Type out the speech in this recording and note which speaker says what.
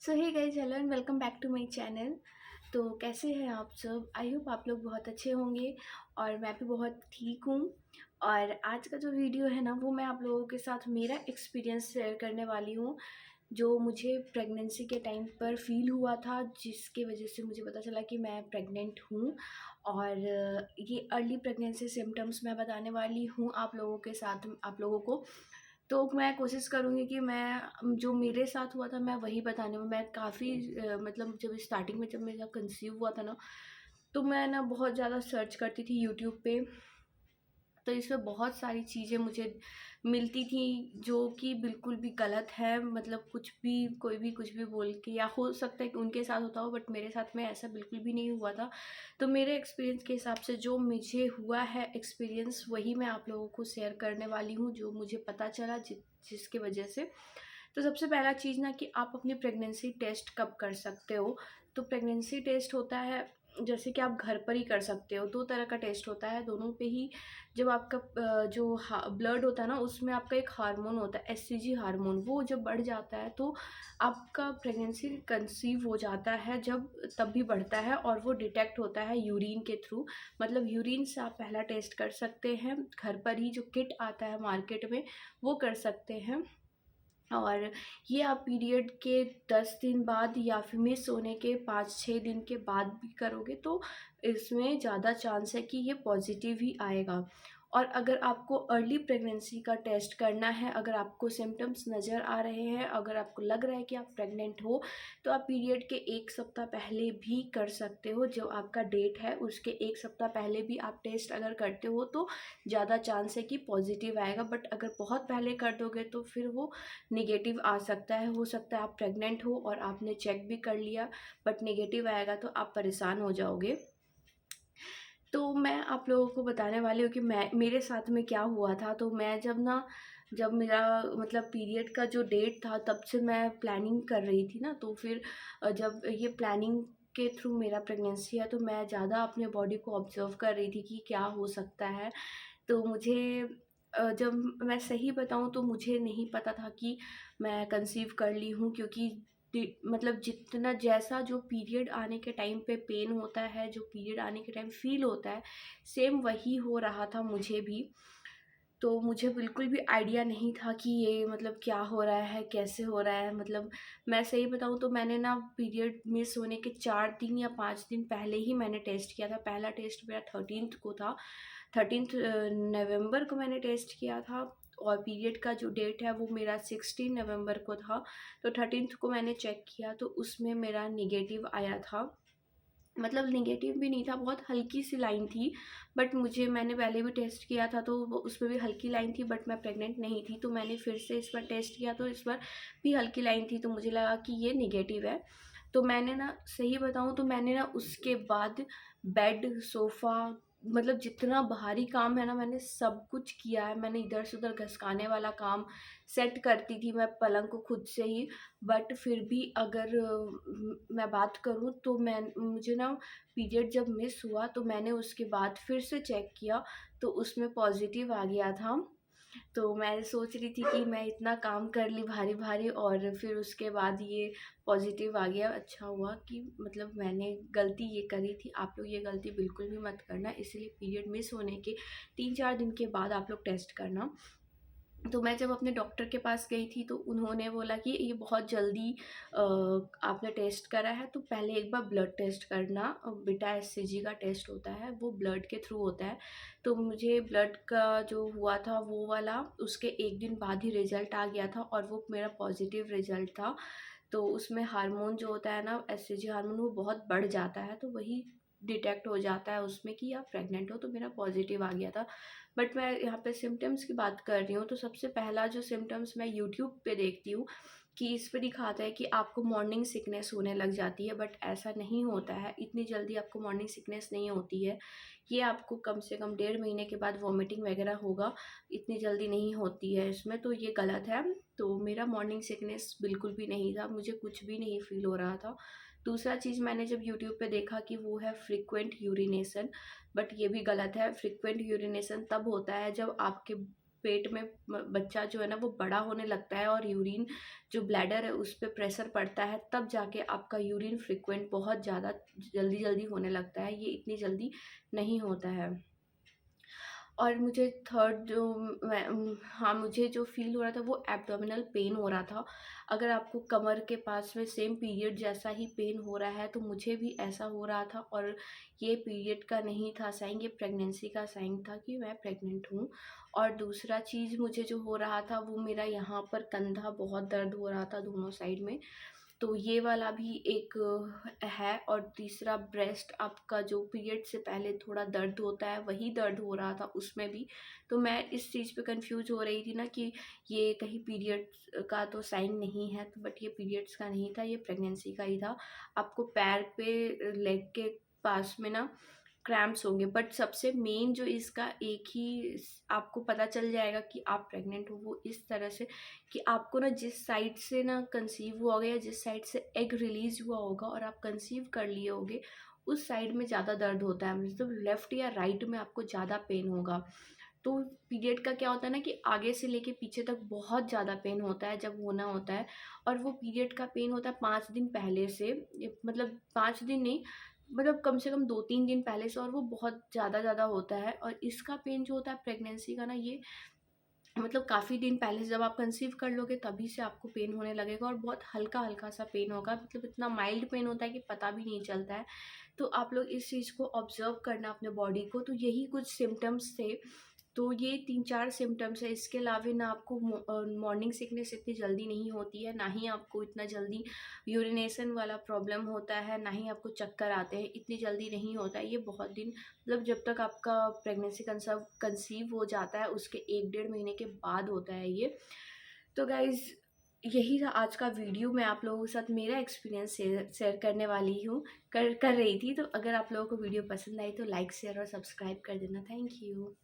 Speaker 1: So hey guys, hello and welcome back to my channel. तो कैसे हैं आप सब? आई होप आप लोग बहुत अच्छे होंगे और मैं भी बहुत ठीक हूँ। और आज का जो वीडियो है ना, वो मैं आप लोगों के साथ मेरा एक्सपीरियंस शेयर करने वाली हूँ, जो मुझे प्रेगनेंसी के टाइम पर फील हुआ था, जिसके वजह से मुझे पता चला कि मैं प्रेग्नेंट हूँ। और ये अर्ली प्रेगनेंसी सिम्टम्स मैं बताने वाली हूँ आप लोगों के साथ, आप लोगों को। तो मैं कोशिश करूँगी कि मैं जो मेरे साथ हुआ था मैं वही बताने में मैं काफ़ी मतलब जब स्टार्टिंग में जब मेरा कंसीव हुआ था ना, तो मैं ना बहुत ज़्यादा सर्च करती थी यूट्यूब पे। तो इसमें बहुत सारी चीज़ें मुझे मिलती थी जो कि बिल्कुल भी गलत है, मतलब कुछ भी कोई भी कुछ भी बोल के, या हो सकता है कि उनके साथ होता हो बट मेरे साथ में ऐसा बिल्कुल भी नहीं हुआ था। तो मेरे एक्सपीरियंस के हिसाब से जो मुझे हुआ है एक्सपीरियंस, वही मैं आप लोगों को शेयर करने वाली हूँ, जो मुझे पता चला जिसकी वजह से। तो सबसे पहला चीज़ ना, कि आप अपनी प्रेगनेंसी टेस्ट कब कर सकते हो। तो प्रेगनेंसी टेस्ट होता है, जैसे कि आप घर पर ही कर सकते हो। दो तरह का टेस्ट होता है, दोनों पे ही जब आपका जो ब्लड होता है ना, उसमें आपका एक हार्मोन होता है, एससीजी हार्मोन, वो जब बढ़ जाता है तो आपका प्रेगनेंसी कंसीव हो जाता है, जब तब भी बढ़ता है और वो डिटेक्ट होता है यूरिन के थ्रू। मतलब यूरिन से आप पहला टेस्ट कर सकते हैं, घर पर ही जो किट आता है मार्केट में, वो कर सकते हैं। और ये आप पीरियड के 10 दिन बाद या फिर मिस होने के 5-6 दिन के बाद भी करोगे तो इसमें ज़्यादा चांस है कि ये पॉजिटिव ही आएगा। और अगर आपको अर्ली प्रेगनेंसी का टेस्ट करना है, अगर आपको सिम्टम्स नज़र आ रहे हैं, अगर आपको लग रहा है कि आप प्रेग्नेंट हो, तो आप पीरियड के 1 सप्ताह पहले भी कर सकते हो। जो आपका डेट है उसके 1 सप्ताह पहले भी आप टेस्ट अगर करते हो तो ज़्यादा चांस है कि पॉजिटिव आएगा। बट अगर बहुत पहले कर दोगे तो फिर वो नेगेटिव आ सकता है। हो सकता है आप प्रेग्नेंट हो और आपने चेक भी कर लिया बट नेगेटिव आएगा तो आप परेशान हो जाओगे। तो मैं आप लोगों को बताने वाली हूँ कि मैं मेरे साथ में क्या हुआ था। तो मैं जब मेरा मतलब पीरियड का जो डेट था, तब से मैं प्लानिंग कर रही थी ना, तो फिर जब ये प्लानिंग के थ्रू मेरा प्रेगनेंसी है, तो मैं ज़्यादा अपने बॉडी को ऑब्जर्व कर रही थी कि क्या हो सकता है। तो मुझे जब मैं सही बताऊँ तो मुझे नहीं पता था कि मैं कंसीव कर ली हूँ, क्योंकि मतलब जितना जैसा जो पीरियड आने के टाइम पे पेन होता है, जो पीरियड आने के टाइम फील होता है, सेम वही हो रहा था मुझे भी। तो मुझे बिल्कुल भी आइडिया नहीं था कि ये मतलब क्या हो रहा है, कैसे हो रहा है। मतलब मैं सही बताऊँ तो मैंने ना पीरियड मिस होने के 4 दिन या 5 दिन पहले ही मैंने टेस्ट किया था। पहला टेस्ट मेरा 13th को था, 13th नवंबर को मैंने टेस्ट किया था। और पीरियड का जो डेट है वो मेरा 16 नवंबर को था। तो 13th को मैंने चेक किया तो उसमें मेरा नेगेटिव आया था। मतलब नेगेटिव भी नहीं था, बहुत हल्की सी लाइन थी। बट मैंने पहले भी टेस्ट किया था तो वो उसमें भी हल्की लाइन थी, बट मैं प्रेग्नेंट नहीं थी। तो मैंने फिर से इस बार टेस्ट किया तो इस बार भी हल्की लाइन थी, तो मुझे लगा कि ये नेगेटिव है। तो मैंने ना सही बताऊँ तो मैंने ना उसके बाद बेड, सोफ़ा, मतलब जितना बाहरी काम है ना, मैंने सब कुछ किया है। मैंने इधर से उधर घसकाने वाला काम सेट करती थी मैं पलंग को खुद से ही। बट फिर भी अगर मैं बात करूँ तो मुझे ना पीरियड जब मिस हुआ तो मैंने उसके बाद फिर से चेक किया तो उसमें पॉजिटिव आ गया था। तो मैं सोच रही थी कि मैं इतना काम कर ली भारी भारी और फिर उसके बाद ये पॉजिटिव आ गया। अच्छा हुआ कि मतलब मैंने गलती ये करी थी। आप लोग ये गलती बिल्कुल भी मत करना, इसलिए पीरियड मिस होने के 3-4 दिन के बाद आप लोग टेस्ट करना। तो मैं जब अपने डॉक्टर के पास गई थी तो उन्होंने बोला कि ये बहुत जल्दी आपने टेस्ट करा है तो पहले एक बार ब्लड टेस्ट करना। बीटा एचसीजी का टेस्ट होता है, वो ब्लड के थ्रू होता है। तो मुझे ब्लड का जो हुआ था वो वाला उसके 1 दिन बाद ही रिज़ल्ट आ गया था और वो मेरा पॉजिटिव रिज़ल्ट था। तो उसमें हार्मोन जो होता है ना, एचसीजी हार्मोन, वो बहुत बढ़ जाता है, तो वही डिटेक्ट हो जाता है उसमें कि आप प्रेग्नेंट हो। तो मेरा पॉजिटिव आ गया था। बट मैं यहाँ पे सिम्टम्स की बात कर रही हूँ, तो सबसे पहला जो सिम्टम्स मैं यूट्यूब पे देखती हूँ कि इस पे दिखाता है कि आपको मॉर्निंग सिकनेस होने लग जाती है। बट ऐसा नहीं होता है, इतनी जल्दी आपको मॉर्निंग सिकनेस नहीं होती है। ये आपको कम से कम 1.5 महीने के बाद वॉमिटिंग वगैरह होगा, इतनी जल्दी नहीं होती है इसमें, तो ये गलत है। तो मेरा मॉर्निंग सिकनेस बिल्कुल भी नहीं था, मुझे कुछ भी नहीं फील हो रहा था। दूसरा चीज़ मैंने जब यूट्यूब पे देखा कि वो है फ्रीक्वेंट यूरिनेशन, बट ये भी गलत है। फ्रीक्वेंट यूरिनेशन तब होता है जब आपके पेट में बच्चा जो है ना वो बड़ा होने लगता है और यूरिन जो ब्लैडर है उस पे प्रेशर पड़ता है, तब जाके आपका यूरिन फ्रिक्वेंट बहुत ज़्यादा जल्दी जल्दी होने लगता है। ये इतनी जल्दी नहीं होता है। और मुझे थर्ड जो हाँ, मुझे जो फ़ील हो रहा था वो एब्डोमिनल पेन हो रहा था। अगर आपको कमर के पास में सेम पीरियड जैसा ही पेन हो रहा है तो मुझे भी ऐसा हो रहा था, और ये पीरियड का नहीं था साइन, ये प्रेगनेंसी का साइन था कि मैं प्रेग्नेंट हूँ। और दूसरा चीज़ मुझे जो हो रहा था वो मेरा यहाँ पर कंधा बहुत दर्द हो रहा था दोनों साइड में, तो ये वाला भी एक है। और तीसरा ब्रेस्ट आपका जो पीरियड से पहले थोड़ा दर्द होता है वही दर्द हो रहा था उसमें भी। तो मैं इस चीज़ पे कंफ्यूज हो रही थी ना कि ये कहीं पीरियड्स का तो साइन नहीं है, तो बट ये पीरियड्स का नहीं था, ये प्रेगनेंसी का ही था। आपको पैर पे लेग के पास में ना क्रैम्प्स होंगे, बट सबसे मेन जो इसका एक ही आपको पता चल जाएगा कि आप प्रेग्नेंट हो वो इस तरह से कि आपको ना जिस साइड से ना कंसीव हुआ होगा या जिस साइड से एग रिलीज हुआ होगा और आप कंसीव कर लिए होगे, उस साइड में ज़्यादा दर्द होता है, मतलब लेफ़्ट या राइट में आपको ज़्यादा पेन होगा। तो पीरियड का क्या होता है ना कि आगे से लेके पीछे तक बहुत ज़्यादा पेन होता है जब होना होता है। और वो पीरियड का पेन होता है 5 दिन पहले से, मतलब 5 दिन नहीं, मतलब कम से कम 2-3 दिन पहले से, और वो बहुत ज़्यादा होता है। और इसका पेन जो होता है प्रेगनेंसी का ना, ये मतलब काफ़ी दिन पहले से जब आप कंसीव कर लोगे तभी से आपको पेन होने लगेगा, और बहुत हल्का-हल्का सा पेन होगा, मतलब इतना माइल्ड पेन होता है कि पता भी नहीं चलता है। तो आप लोग इस चीज़ को ऑब्ज़र्व करना अपने बॉडी को। तो यही कुछ सिम्पटम्स थे। तो ये 3-4 सिम्पटम्स है, इसके अलावा ना आपको मॉर्निंग सिकनेस इतनी जल्दी नहीं होती है, ना ही आपको इतना जल्दी यूरिनेशन वाला प्रॉब्लम होता है, ना ही आपको चक्कर आते हैं, इतनी जल्दी नहीं होता है। ये बहुत दिन, मतलब जब तक आपका प्रेगनेंसी कंसीव हो जाता है उसके 1 डेढ़ महीने के बाद होता है ये। तो गाइज़, यही था आज का वीडियो। मैं आप लोगों के साथ मेरा एक्सपीरियंस शेयर करने वाली हूँ, कर रही थी। तो अगर आप लोगों को वीडियो पसंद आई तो लाइक, शेयर और सब्सक्राइब कर देना। Thank you.